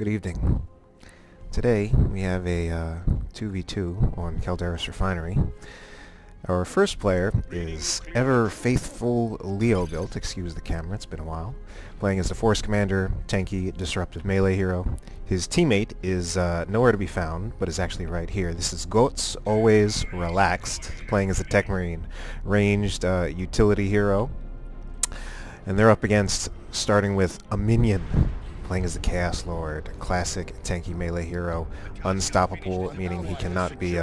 Good evening. Today we have a 2v2 on Calderis Refinery. Our first player is ever faithful Leobuilt, excuse the camera, it's been a while, playing as the Force Commander, tanky, disruptive melee hero. His teammate is nowhere to be found, but is actually right here. This is Goats, always relaxed, playing as the Techmarine, ranged utility hero. And they're up against, starting with aminion, playing as the Chaos Lord, classic tanky melee hero, unstoppable, meaning he cannot be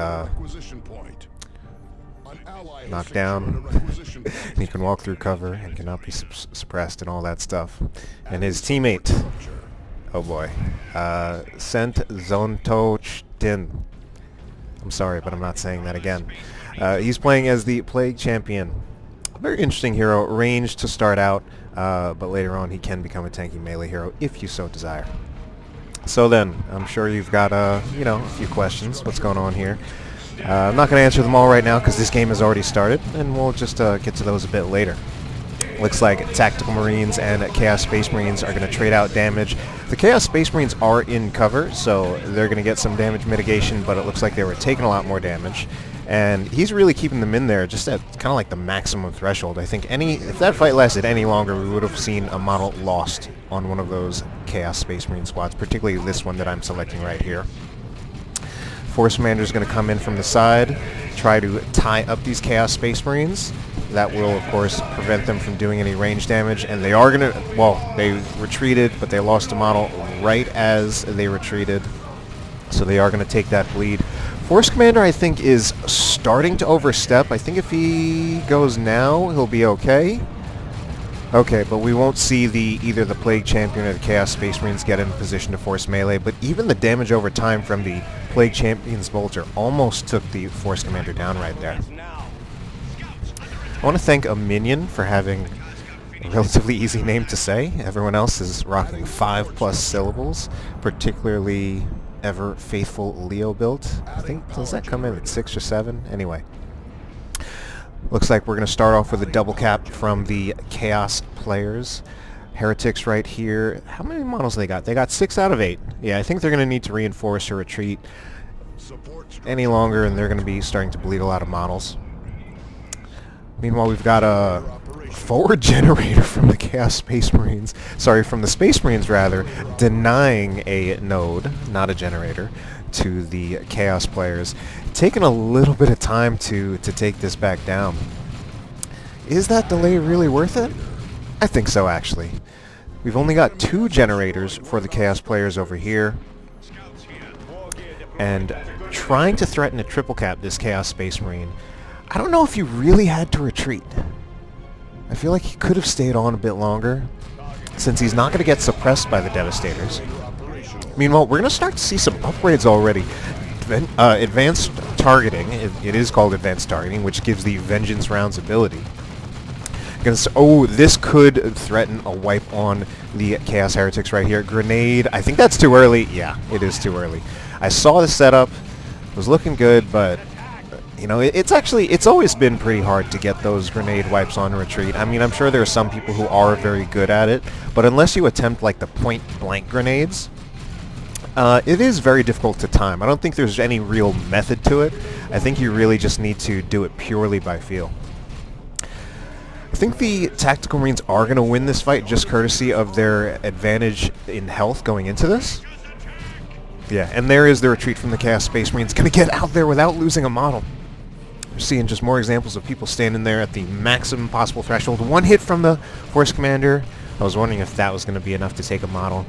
knocked down, and he can walk through cover and cannot be suppressed and all that stuff. And his teammate, oh boy, Centzontotochtin. I'm sorry, but I'm not saying that again. He's playing as the Plague Champion. A very interesting hero, ranged to start out, but later on he can become a tanky melee hero if you so desire. So then, I'm sure you've got, a few questions. What's going on here? I'm not going to answer them all right now because this game has already started, and we'll just get to those a bit later. Looks like Tactical Marines and Chaos Space Marines are going to trade out damage. The Chaos Space Marines are in cover, so they're going to get some damage mitigation, but it looks like they were taking a lot more damage. And he's really keeping them in there just at kind of like the maximum threshold. I think if that fight lasted any longer, we would have seen a model lost on one of those Chaos Space Marine squads, particularly this one that I'm selecting right here. Force Commander is going to come in from the side, try to tie up these Chaos Space Marines. That will, of course, prevent them from doing any range damage. And they are going to, well, they retreated, but they lost a model right as they retreated. So they are going to take that bleed. Force Commander, I think, is starting to overstep. I think if he goes now, he'll be okay. Okay, but we won't see either the Plague Champion or the Chaos Space Marines get in position to force melee, but even the damage over time from the Plague Champion's Bolter almost took the Force Commander down right there. I want to thank aminion for having a relatively easy name to say. Everyone else is rocking 5+ syllables, particularly ever faithful Leobuilt. I think, does that come in at 6 or 7? Anyway. Looks like we're going to start off with a double cap from the Chaos players. Heretics right here. How many models they got? They got 6 out of 8. Yeah, I think they're going to need to reinforce or retreat any longer, and they're going to be starting to bleed a lot of models. Meanwhile, we've got a forward generator from the Chaos Space Marines. Sorry, from the Space Marines, rather, denying a node, not a generator, to the Chaos players. Taking a little bit of time to take this back down. Is that delay really worth it? I think so, actually. We've only got 2 generators for the Chaos players over here. And trying to threaten a triple cap this Chaos Space Marine, I don't know if he really had to retreat. I feel like he could have stayed on a bit longer, since he's not going to get suppressed by the Devastators. Meanwhile, we're going to start to see some upgrades already. Advanced targeting, it is called advanced targeting, which gives the Vengeance Rounds ability. Oh, this could threaten a wipe on the Chaos Heretics right here. Grenade, I think that's too early. Yeah, it is too early. I saw the setup, it was looking good, but it's always been pretty hard to get those grenade wipes on retreat. I mean, I'm sure there are some people who are very good at it, but unless you attempt like the point-blank grenades, it is very difficult to time. I don't think there's any real method to it. I think you really just need to do it purely by feel. I think the Tactical Marines are going to win this fight just courtesy of their advantage in health going into this. Yeah, and there is the retreat from the Chaos Space Marines. Going to get out there without losing a model. We're seeing just more examples of people standing there at the maximum possible threshold. 1 hit from the Force Commander. I was wondering if that was going to be enough to take a model.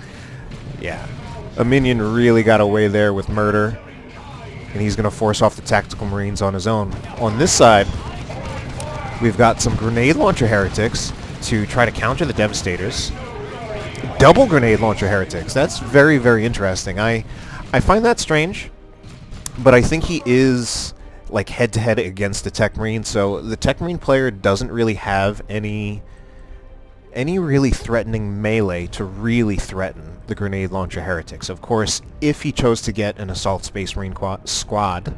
Yeah. A minion really got away there with murder, and he's going to force off the Tactical Marines on his own. On this side, we've got some grenade launcher heretics to try to counter the Devastators. Double grenade launcher heretics. That's very, very interesting. I find that strange, but I think he is like head-to-head against the Techmarine, so the Techmarine player doesn't really have any really threatening melee to really threaten the grenade launcher heretics. Of course, if he chose to get an assault Space Marine squad,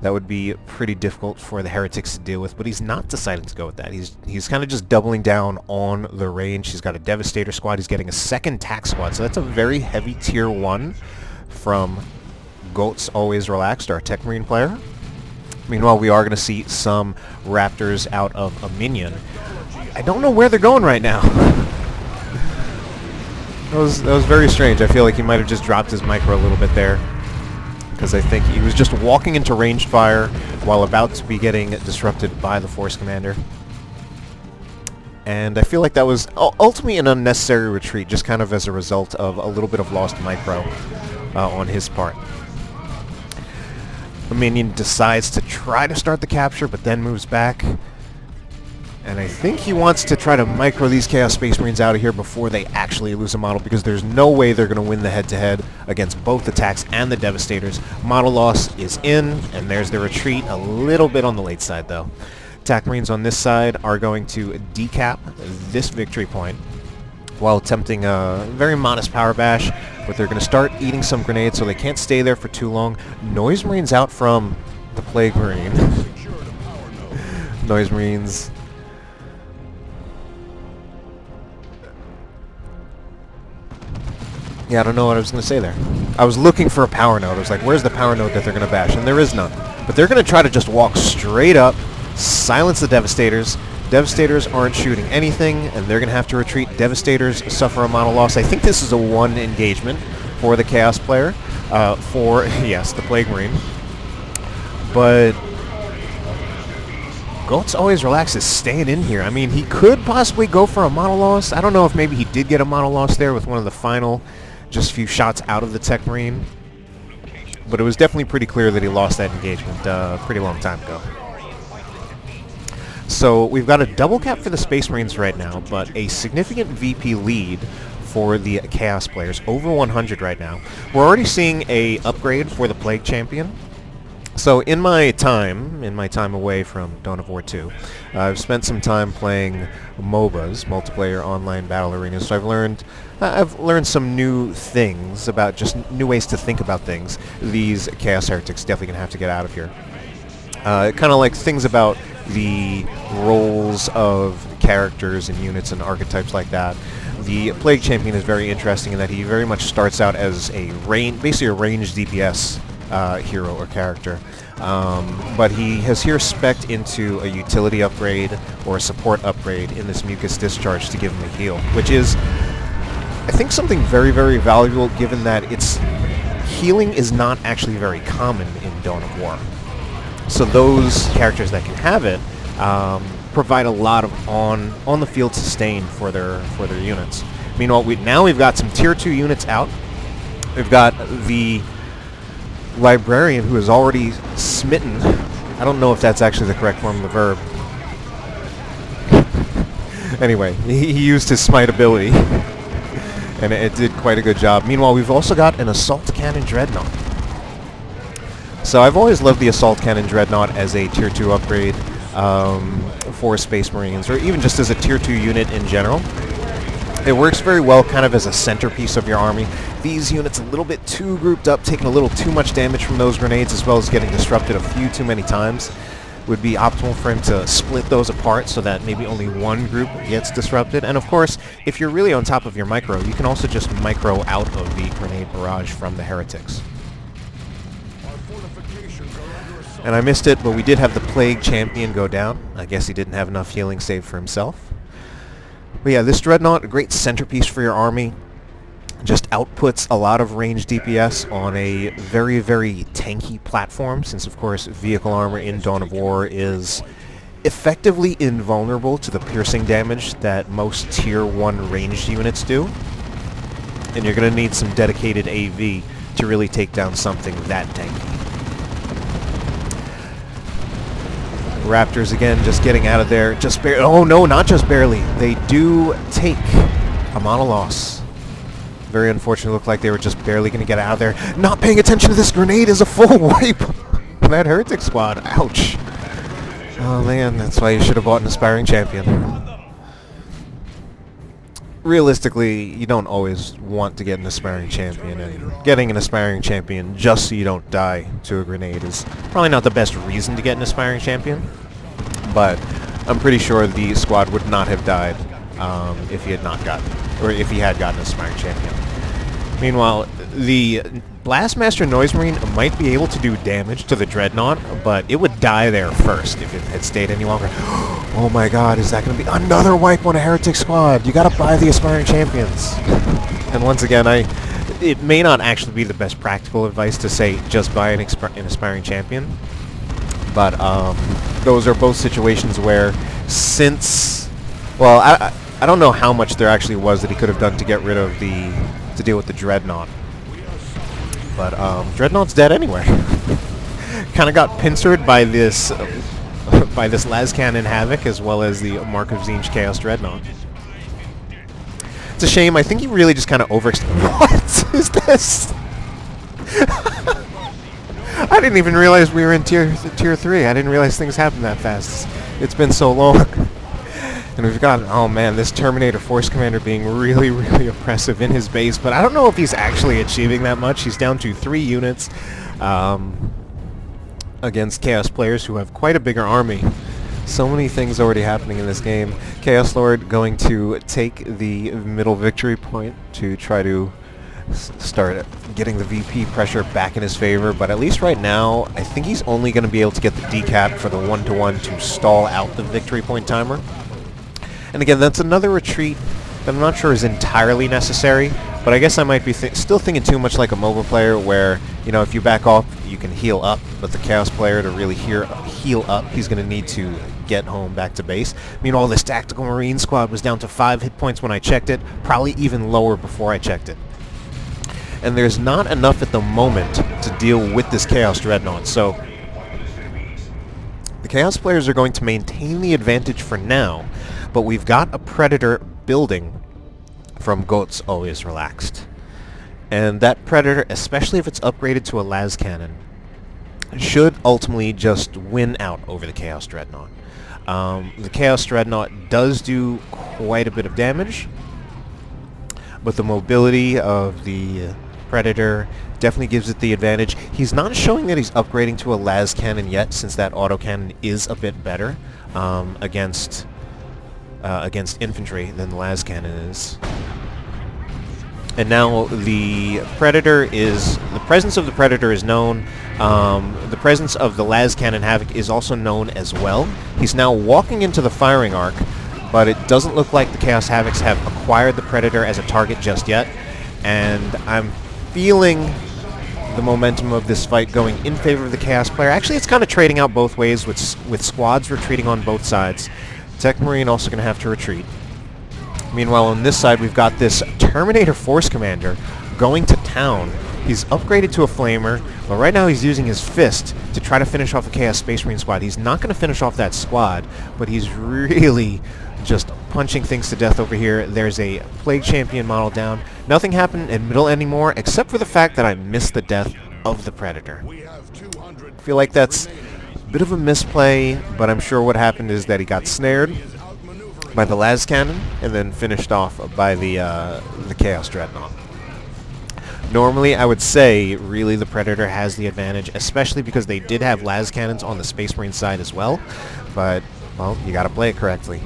That would be pretty difficult for the Heretics to deal with, but he's not deciding to go with that. He's kind of just doubling down on the range. He's got a Devastator squad. He's getting a second tack squad, so that's a very heavy tier 1 from Goats Always Relaxed, our Techmarine player. Meanwhile, we are going to see some Raptors out of aminion. I don't know where they're going right now. That was very strange. I feel like he might have just dropped his micro a little bit there, because I think he was just walking into ranged fire while about to be getting disrupted by the Force Commander. And I feel like that was ultimately an unnecessary retreat, just kind of as a result of a little bit of lost micro on his part. The minion decides to try to start the capture, but then moves back. And I think he wants to try to micro these Chaos Space Marines out of here before they actually lose a model, because there's no way they're going to win the head-to-head against both attacks and the Devastators. Model loss is in, and there's the retreat, a little bit on the late side, though. Attack Marines on this side are going to decap this victory point while attempting a very modest power bash, but they're going to start eating some grenades, so they can't stay there for too long. Noise Marines out from the Plague Marine. Noise Marines... Yeah, I don't know what I was going to say there. I was looking for a power node. I was like, where's the power node that they're going to bash? And there is none. But they're going to try to just walk straight up, silence the Devastators. Devastators aren't shooting anything, and they're going to have to retreat. Devastators suffer a model loss. I think this is a 1 engagement for the Chaos player. Yes, the Plague Marine. But Goats Always Relax is staying in here. I mean, he could possibly go for a model loss. I don't know if maybe he did get a model loss there with one of the final just few shots out of the Techmarine. But it was definitely pretty clear that he lost that engagement a pretty long time ago. So we've got a double cap for the Space Marines right now, but a significant VP lead for the Chaos players, over 100 right now. We're already seeing a upgrade for the Plague Champion. So in my time away from Dawn of War 2, I've spent some time playing MOBAs, multiplayer online battle arenas. So I've learned some new things about just new ways to think about things. These Chaos Heretics definitely gonna have to get out of here. Kind of like things about the roles of characters and units and archetypes like that. The Plague Champion is very interesting in that he very much starts out as basically a ranged DPS hero or character, but he has here spec'd into a utility upgrade or a support upgrade in this Mucus Discharge to give him a heal, which is, I think, something very, very valuable, given that healing is not actually very common in Dawn of War. So those characters that can have it provide a lot of on the field sustain for their units. Meanwhile, we've got some tier 2 units out. We've got the Librarian, who is already smitten. I don't know if that's actually the correct form of the verb. Anyway, he used his smite ability, and it did quite a good job. Meanwhile, we've also got an Assault Cannon Dreadnought. So I've always loved the Assault Cannon Dreadnought as a tier 2 upgrade for Space Marines, or even just as a tier 2 unit in general. It works very well kind of as a centerpiece of your army. These units a little bit too grouped up, taking a little too much damage from those grenades, as well as getting disrupted a few too many times. Would be optimal for him to split those apart so that maybe only one group gets disrupted. And of course, if you're really on top of your micro, you can also just micro out of the grenade barrage from the Heretics. And I missed it, but we did have the Plague Champion go down. I guess he didn't have enough healing saved for himself. But yeah, this Dreadnought, a great centerpiece for your army. Just outputs a lot of ranged DPS on a very, very tanky platform, since of course vehicle armor in Dawn of War is effectively invulnerable to the piercing damage that most tier 1 ranged units do. And you're going to need some dedicated AV to really take down something that tanky. Raptors again just getting out of there, just barely. Oh no, not just barely. They do take a mono loss. Very unfortunate. Looked like they were just barely going to get out of there. Not paying attention to this grenade is a full wipe. That Heretic squad. Ouch. Oh man, that's why you should have bought an Aspiring Champion. realistically, you don't always want to get an aspiring champion, and getting an aspiring champion just so you don't die to a grenade is probably not the best reason to get an aspiring champion, but I'm pretty sure the squad would not have died if he had not gotten, or if he had gotten an aspiring champion. Meanwhile, the Blastmaster Noise Marine might be able to do damage to the Dreadnought, but it would die there first if it had stayed any longer. Oh my god, is that going to be another wipe on a Heretic squad? You gotta buy the aspiring champions. And once again, it may not actually be the best practical advice to say just buy an aspiring champion, but those are both situations where since, well, I don't know how much there actually was that he could have done to get rid of to deal with the Dreadnought. But Dreadnought's dead anyway. Kind of got pincered by this las cannon Havoc as well as the Mark of Tzeentch Chaos Dreadnought. It's a shame. I think he really just kind of overextended. What is this? I didn't even realize we were in tier 3. I didn't realize things happened that fast. It's been so long. And we've got, oh man, this Terminator Force Commander being really, really oppressive in his base, but I don't know if he's actually achieving that much. He's down to 3 units against Chaos players who have quite a bigger army. So many things already happening in this game. Chaos Lord going to take the middle victory point to try to start getting the VP pressure back in his favor, but at least right now, I think he's only going to be able to get the decap for the 1-to-1 to stall out the victory point timer. And again, that's another retreat that I'm not sure is entirely necessary, but I guess I might be still thinking too much like a mobile player where, you know, if you back off, you can heal up, but the Chaos player to really heal up, he's going to need to get home back to base. Meanwhile, this Tactical Marine squad was down to 5 hit points when I checked it, probably even lower before I checked it. And there's not enough at the moment to deal with this Chaos Dreadnought, so the Chaos players are going to maintain the advantage for now, but we've got a Predator building from Goats Always Relaxed. And that Predator, especially if it's upgraded to a las cannon, should ultimately just win out over the Chaos Dreadnought. The Chaos Dreadnought does do quite a bit of damage, but the mobility of the Predator definitely gives it the advantage. He's not showing that he's upgrading to a las cannon yet, since that autocannon is a bit better against infantry than the las cannon is. And now the presence of the Predator is known. The presence of the las cannon Havoc is also known as well. He's now walking into the firing arc, but it doesn't look like the Chaos Havocs have acquired the Predator as a target just yet. And I'm feeling the momentum of this fight going in favor of the Chaos player. Actually, it's kind of trading out both ways with squads retreating on both sides. Techmarine also going to have to retreat. Meanwhile, on this side, we've got this Terminator Force Commander going to town. He's upgraded to a Flamer, but right now he's using his fist to try to finish off a Chaos Space Marine squad. He's not going to finish off that squad, but he's really just punching things to death over here. There's a Plague Champion model down. Nothing happened in middle anymore, except for the fact that I missed the death of the Predator. I feel like that's a bit of a misplay, but I'm sure what happened is that he got snared by the las cannon and then finished off by the Chaos Dreadnought. Normally, I would say, really, the Predator has the advantage, especially because they did have las cannons on the Space Marine side as well, but, well, you gotta play it correctly.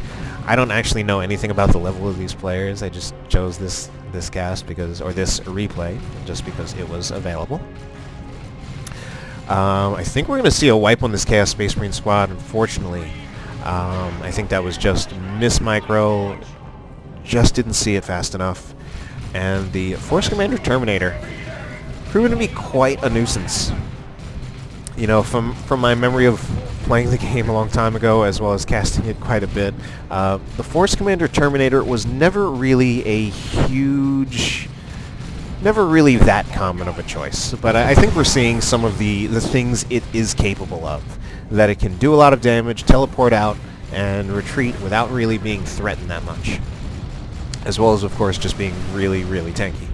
I don't actually know anything about the level of these players. I just chose this cast because, or this replay, just because it was available. I think we're going to see a wipe on this Chaos Space Marine squad, unfortunately. I think that was just miss-micro, just didn't see it fast enough. And the Force Commander Terminator proven to be quite a nuisance. You know, from my memory of playing the game a long time ago, as well as casting it quite a bit, the Force Commander Terminator was never really never really that common of a choice. But I think we're seeing some of the things it is capable of. That it can do a lot of damage, teleport out, and retreat without really being threatened that much. As well as, of course, just being really, really tanky.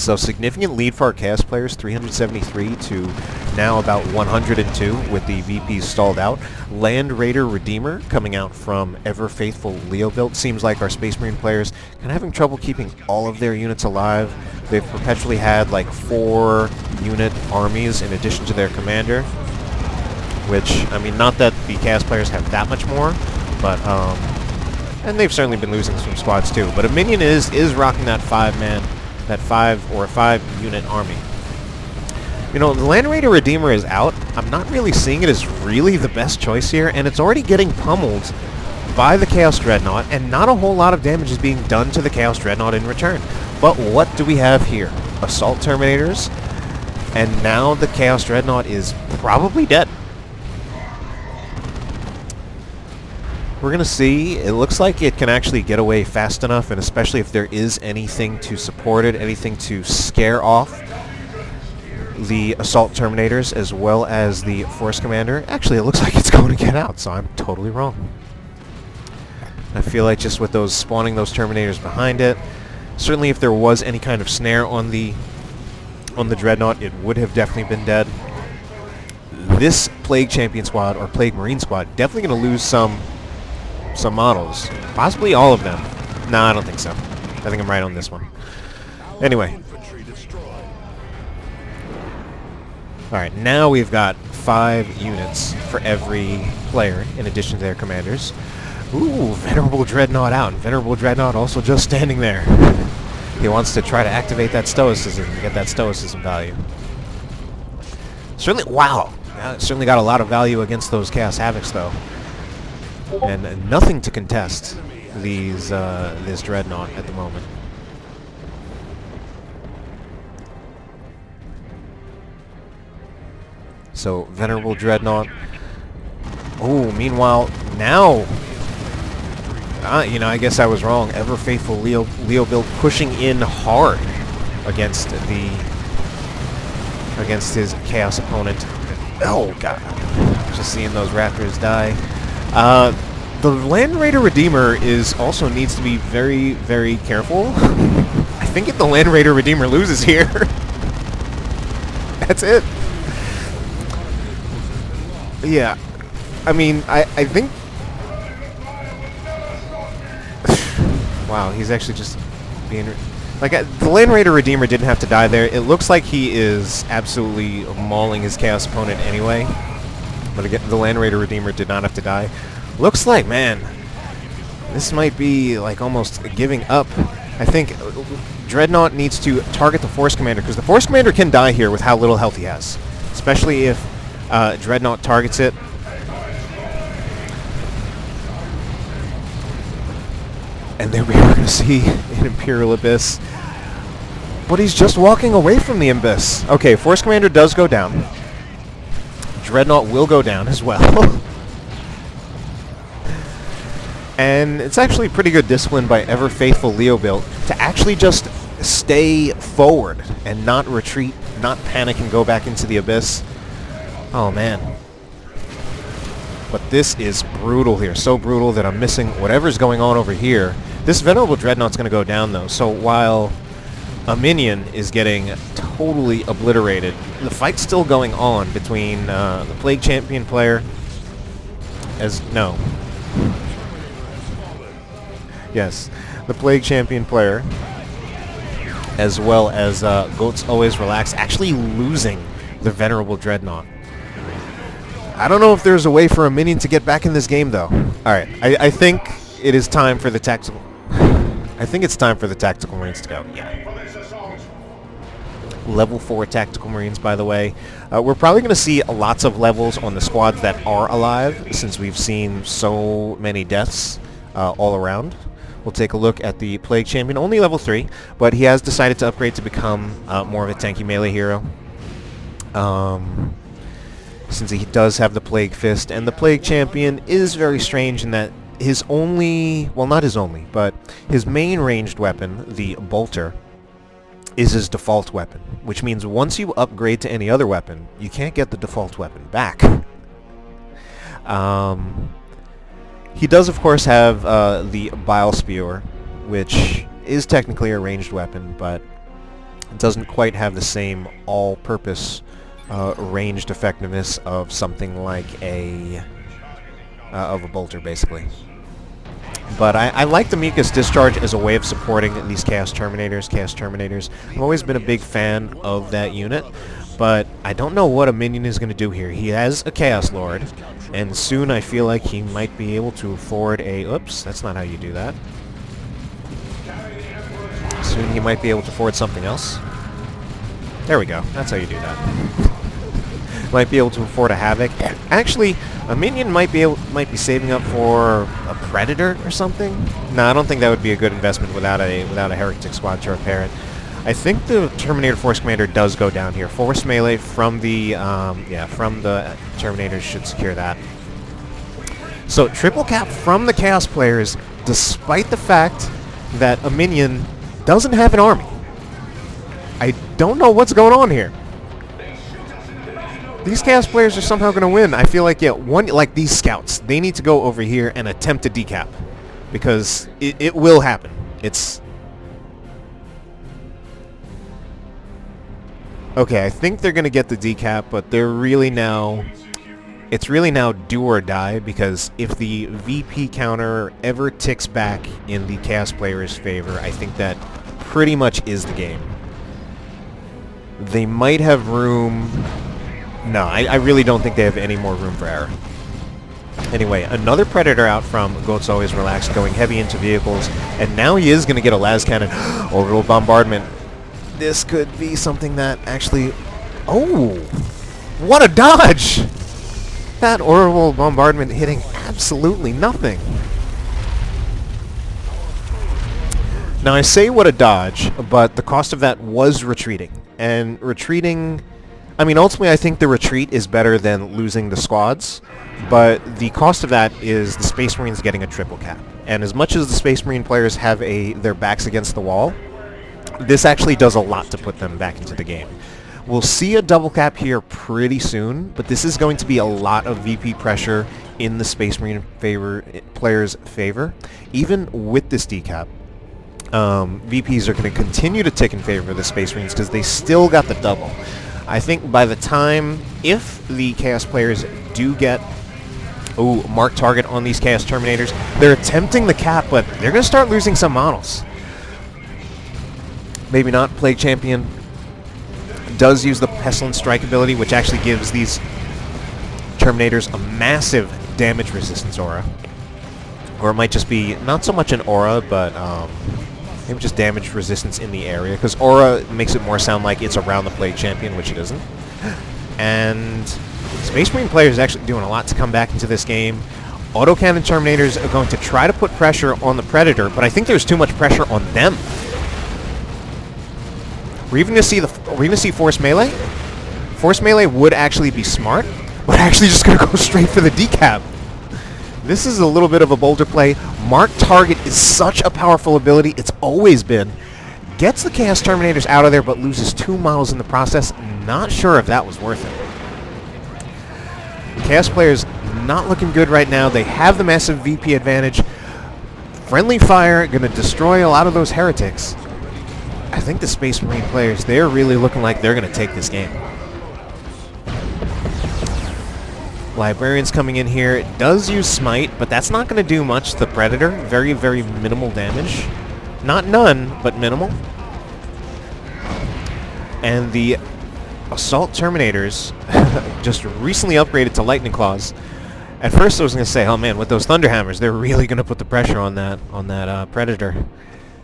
So significant lead for our Chaos players, 373 to now about 102 with the VPs stalled out. Land Raider Redeemer coming out from ever faithful Leobuilt. Seems like our Space Marine players kind of having trouble keeping all of their units alive. They've perpetually had like 4 unit armies in addition to their commander, which, I mean, not that the Chaos players have that much more, but and they've certainly been losing some squads too. But Aminion is rocking that 5-man. That 5-unit army. You know, the Land Raider Redeemer is out. I'm not really seeing it as really the best choice here, and it's already getting pummeled by the Chaos Dreadnought, and not a whole lot of damage is being done to the Chaos Dreadnought in return. But what do we have here? Assault Terminators, and now the Chaos Dreadnought is probably dead. We're going to see. It looks like it can actually get away fast enough, and especially if there is anything to support it, anything to scare off the Assault Terminators as well as the Force Commander. Actually, it looks like it's going to get out, so I'm totally wrong. I feel like just with those spawning those Terminators behind it, certainly if there was any kind of snare on the Dreadnought, it would have definitely been dead. This Plague Champion squad, or Plague Marine squad, definitely going to lose some models. Possibly all of them. No, I don't think so. I think I'm right on this one. Anyway. Alright, now we've got 5 units for every player in addition to their commanders. Ooh, Venerable Dreadnought out. And Venerable Dreadnought also just standing there. He wants to try to activate that Stoicism to get that Stoicism value. Certainly, wow. Certainly got a lot of value against those Chaos Havocs, though. And nothing to contest this Dreadnought at the moment. So, Venerable Dreadnought. Oh, meanwhile, now... you know, I guess I was wrong. Ever faithful Leobuilt pushing in hard against his Chaos opponent. Oh, God. Just seeing those Raptors die. The Land Raider Redeemer also needs to be very, very careful. I think if the Land Raider Redeemer loses here, that's it. Yeah, I mean, I think... Wow, he's actually just being... Like, the Land Raider Redeemer didn't have to die there. It looks like he is absolutely mauling his Chaos opponent anyway. But again, the Land Raider Redeemer did not have to die. Looks like, man, this might be like almost giving up. I think Dreadnought needs to target the Force Commander, because the Force Commander can die here with how little health he has. Especially if Dreadnought targets it. And then we are going to see an Imperial Abyss. But he's just walking away from the Abyss. Okay, Force Commander does go down. Dreadnought will go down as well. And it's actually pretty good discipline by ever faithful Leobuilt to actually just stay forward and not retreat, not panic and go back into the Abyss. Oh, man. But this is brutal here. So brutal that I'm missing whatever's going on over here. This Venerable Dreadnought's going to go down, though. So while a minion is getting totally obliterated, the fight's still going on between the Plague Champion player No. Yes. The Plague Champion player, as well as Goats Always Relax, actually losing the Venerable Dreadnought. I don't know if there's a way for a minion to get back in this game, though. Alright, I think it is time for the tactical... I think it's time for the Tactical Marines to go. Yeah. Level 4 Tactical Marines, by the way. We're probably going to see lots of levels on the squads that are alive, since we've seen so many deaths all around. We'll take a look at the Plague Champion, only level 3, but he has decided to upgrade to become more of a tanky melee hero. Since he does have the Plague Fist, and the Plague Champion is very strange in that his only, well, not his only, but his main ranged weapon, the Bolter, is his default weapon, which means once you upgrade to any other weapon, you can't get the default weapon back. He does, of course, have the Bile Spewer, which is technically a ranged weapon, but It doesn't quite have the same all-purpose ranged effectiveness of something like a bolter, basically. But I like the Mika's Discharge as a way of supporting these Chaos Terminators. I've always been a big fan of that unit, but I don't know what a minion is going to do here. He has a Chaos Lord, and soon I feel like he might be able to afford a... Oops, that's not how you do that. Soon he might be able to afford something else. There we go. That's how you do that. Might be able to afford a Havoc. Actually, a minion might be saving up for a Predator or something. No, I don't think that would be a good investment without a Heretic Squad to repair it. I think the Terminator Force Commander does go down here. Force melee from the Terminators should secure that. So triple cap from the Chaos players, despite the fact that a minion doesn't have an army. I don't know what's going on here. These Chaos players are somehow going to win. I feel like, like these scouts, they need to go over here and attempt to decap. Because it will happen. It's... Okay, I think they're going to get the decap, but they're really now... It's really now do or die, because if the VP counter ever ticks back in the Chaos player's favor, I think that pretty much is the game. They might have room... No, I really don't think they have any more room for error. Anyway, another Predator out from Goats Always Relaxed, going heavy into vehicles, and now he is going to get a las cannon. Orbital bombardment. This could be something that actually... Oh! What a dodge! That orbital bombardment hitting absolutely nothing. Now I say what a dodge, but the cost of that was retreating. And retreating... I mean, ultimately, I think the retreat is better than losing the squads, but the cost of that is the Space Marines getting a triple cap. And as much as the Space Marine players have their backs against the wall, this actually does a lot to put them back into the game. We'll see a double cap here pretty soon, but this is going to be a lot of VP pressure in the Space Marine players' favor. Even with this decap, VPs are going to continue to tick in favor of the Space Marines because they still got the double. I think by the time, if the Chaos players do get marked target on these Chaos Terminators, they're attempting the cap, but they're going to start losing some models. Maybe not. Plague Champion does use the Pestilent Strike ability, which actually gives these Terminators a massive damage resistance aura. Or it might just be not so much an aura, but maybe just damage resistance in the area, because aura makes it more sound like it's around the Plague Champion, which it isn't. And Space Marine players are actually doing a lot to come back into this game. Autocannon Terminators are going to try to put pressure on the Predator, but I think there's too much pressure on them. We're even going to see Force Melee. Force Melee would actually be smart, but actually just going to go straight for the decap. This is a little bit of a bolder play. Mark Target is such a powerful ability. It's always been. Gets the Chaos Terminators out of there, but loses 2 models in the process. Not sure if that was worth it. Chaos players not looking good right now. They have the massive VP advantage. Friendly fire going to destroy a lot of those heretics. I think the Space Marine players, they're really looking like they're going to take this game. Librarians coming in here. It does use Smite, but that's not going to do much to the Predator. Very, very minimal damage. Not none, but minimal. And the Assault Terminators just recently upgraded to Lightning Claws. At first I was going to say, oh man, with those Thunderhammers, they're really going to put the pressure on that Predator.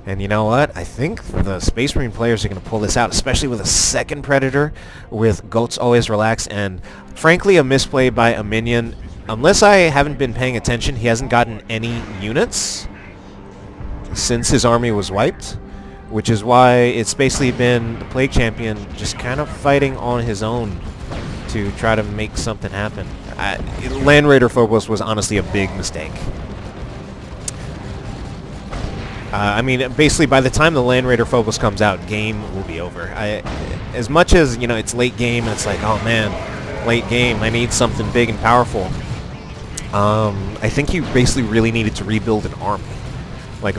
And you know what? I think the Space Marine players are going to pull this out, especially with a second Predator, with Goats Always Relax, and frankly a misplay by a minion. Unless I haven't been paying attention, he hasn't gotten any units since his army was wiped, which is why it's basically been the Plague Champion just kind of fighting on his own to try to make something happen. Land Raider Phobos was honestly a big mistake. I mean, basically, by the time the Land Raider Phobos comes out, game will be over. As much as, you know, it's late game, and it's like, oh man, late game, I need something big and powerful. I think you basically really needed to rebuild an army. Like,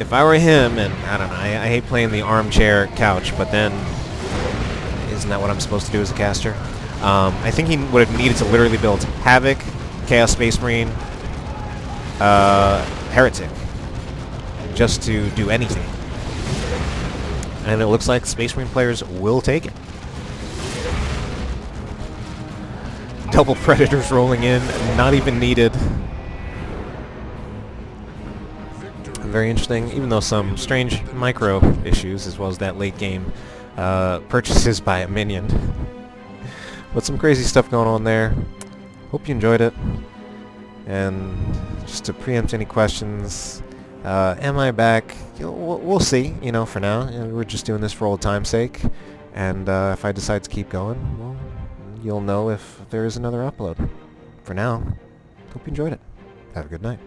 if I were him, and I don't know, I hate playing the armchair couch, but then isn't that what I'm supposed to do as a caster? I think he would have needed to literally build Havoc, Chaos Space Marine, Heretic, just to do anything. And it looks like Space Marine players will take it. Double Predators rolling in, not even needed. Very interesting, even though some strange micro issues, as well as that late game purchases by aminion. But some crazy stuff going on there. Hope you enjoyed it. And just to preempt any questions, am I back? We'll see, you know, for now. We're just doing this for old time's sake. And if I decide to keep going, well, you'll know if there is another upload. For now, hope you enjoyed it. Have a good night.